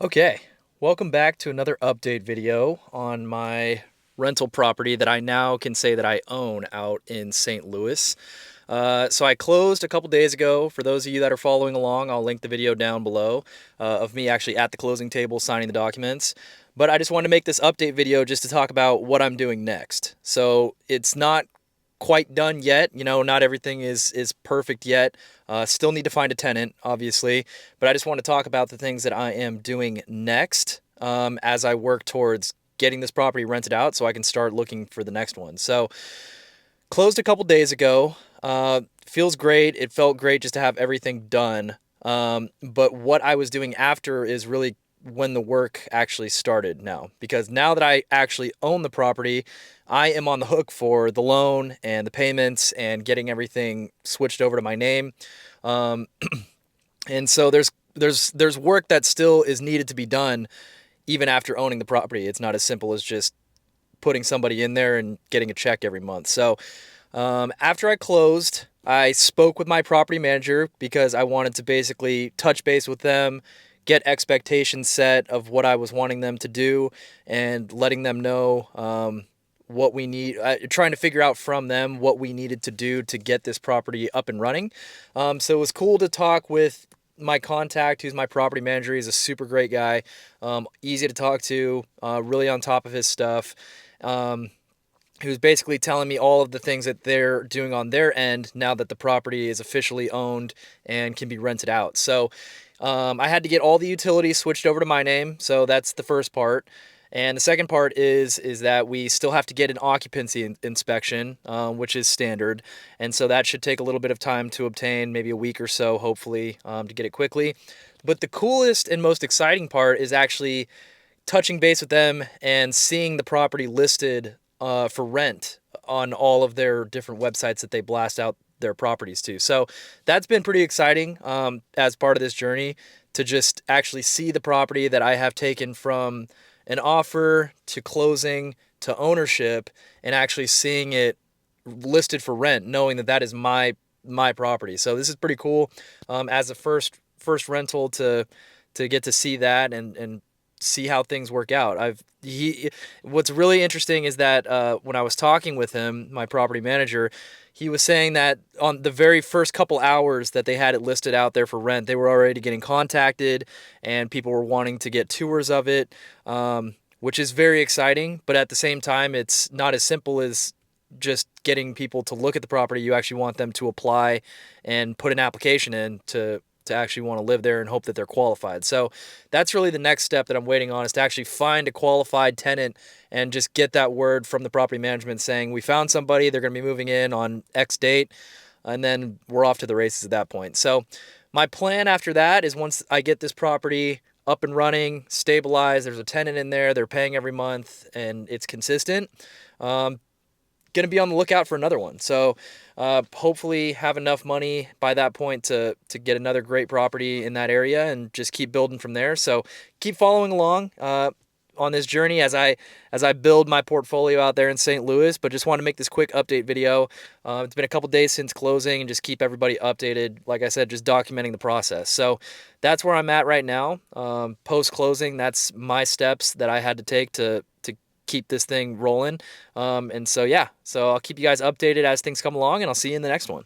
Okay, welcome back to another update video on my rental property that I now can say that I own out in St. Louis. So I closed a couple days ago. For those of you that are following along, I'll link the video down below of me actually at the closing table signing the documents. But I just wanted to make this update video just to talk about what I'm doing next. So it's not quite done yet. You know, not everything is perfect yet. Still need to find a tenant, obviously. But I just want to talk about the things that I am doing next as I work towards getting this property rented out so I can start looking for the next one. So closed a couple days ago. Feels great. It felt great just to have everything done. But what I was doing after is really when the work actually started now. Because now that I actually own the property, I am on the hook for the loan and the payments and getting everything switched over to my name. Um, and so there's work that still is needed to be done even after owning the property. It's not as simple as just putting somebody in there and getting a check every month. So after I closed, I spoke with my property manager because I wanted to basically touch base with them, get expectations set of what I was wanting them to do, and letting them know what we need, trying to figure out from them what we needed to do to get this property up and running. So it was cool to talk with my contact, who's my property manager. He's a super great guy, easy to talk to, really on top of his stuff. He was basically telling me all of the things that they're doing on their end now that the property is officially owned and can be rented out. So I had to get all the utilities switched over to my name. So that's the first part. And the second part is that we still have to get an occupancy inspection, which is standard. And so that should take a little bit of time to obtain, maybe a week or so, hopefully, to get it quickly. But the coolest and most exciting part is actually touching base with them and seeing the property listed for rent on all of their different websites that they blast out their properties to. So that's been pretty exciting as part of this journey to just actually see the property that I have taken from an offer to closing to ownership and actually seeing it listed for rent, knowing that that is my property. So this is pretty cool as a first rental to get to see that and see how things work out. What's really interesting is that when I was talking with him, my property manager, he was saying that on the very first couple hours that they had it listed out there for rent, they were already getting contacted and people were wanting to get tours of it, which is very exciting. But at the same time, it's not as simple as just getting people to look at the property. You actually want them to apply and put an application in to actually want to live there and hope that they're qualified. So that's really the next step that I'm waiting on, is to actually find a qualified tenant and just get that word from the property management saying we found somebody, they're going to be moving in on X date, and then we're off to the races at that point. So my plan after that is, once I get this property up and running, stabilized, there's a tenant in there, they're paying every month, and it's consistent, going to be on the lookout for another one. So hopefully have enough money by that point to get another great property in that area and just keep building from there. So keep following along on this journey as I build my portfolio out there in St. Louis. But just want to make this quick update video. It's been a couple days since closing, and just keep everybody updated. Like I said, just documenting the process. So that's where I'm at right now. Post closing, that's my steps that I had to take to keep this thing rolling. And so, yeah, so I'll keep you guys updated as things come along, and I'll see you in the next one.